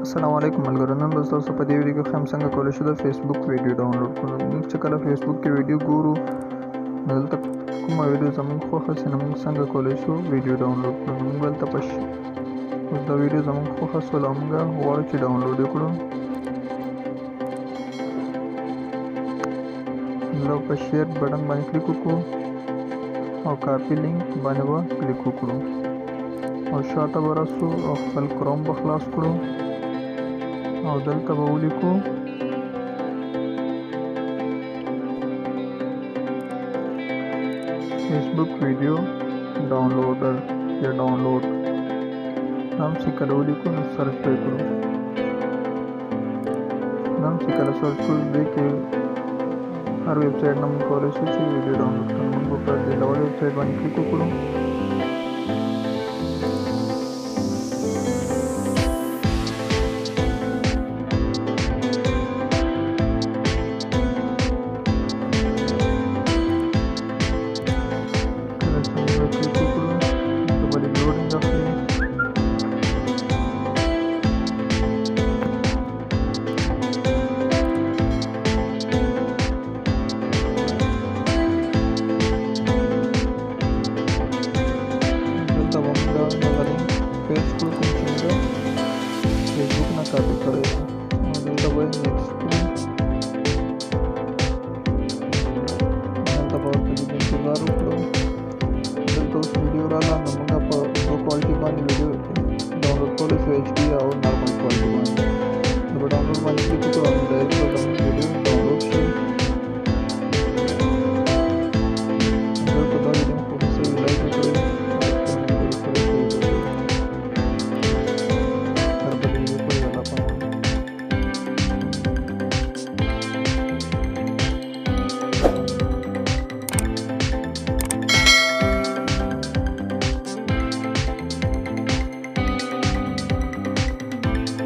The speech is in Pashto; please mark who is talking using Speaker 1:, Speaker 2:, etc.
Speaker 1: السلام علیکم ملګرو، نن به تاسو په دې ویډیو کې ښیم څنګه کولی شو د فېسبوک ویډیو ډاونلوډ کړو. موږ چې کله فېسبوک کې ویډیو ګورو نو دلته کومه ویډیو زموږ خوښه سي نو موږ څنګه کولی شو ویډیو ډاونلوډ کړو. نو موږ دلته اوس دا ویډیو زموږ خوښه سوله او موږ غواړو چې ډاونلوډ یې کړو. نو په شیر بټن باندې کلیک وکړو او کاپي لینک باندې به کلیک وکړو او شاته به راسو او خپل کروم به خلاص کړو او دلته به ولیکو فېسبوک ویډیو ډاونلوډر یا ډاونلوډ نام چې کله ولیکو نو سرچ به یې کړو. نام چې کله سرچ کړو دې کې هر ویبسایټ نه موږ کولی شو چې ویډیو ډاونلوډ کړو. موږ به په دې ډول ویبسایټ باندې کلیک وکړو. فېسبوک نه کاپي کړی دی دلته باید نیکسټ کړو. دلته به ورته لږ انتظار وکړو. دلته اوس ویډیو راغله نو موږ په دو کوالټي باندې ویډیو ډاونلوډ کولی شو، HD او نارمل کوالټي باندې. نو په ډاونلوډ باندې کلیک وکړو او ډایرکټ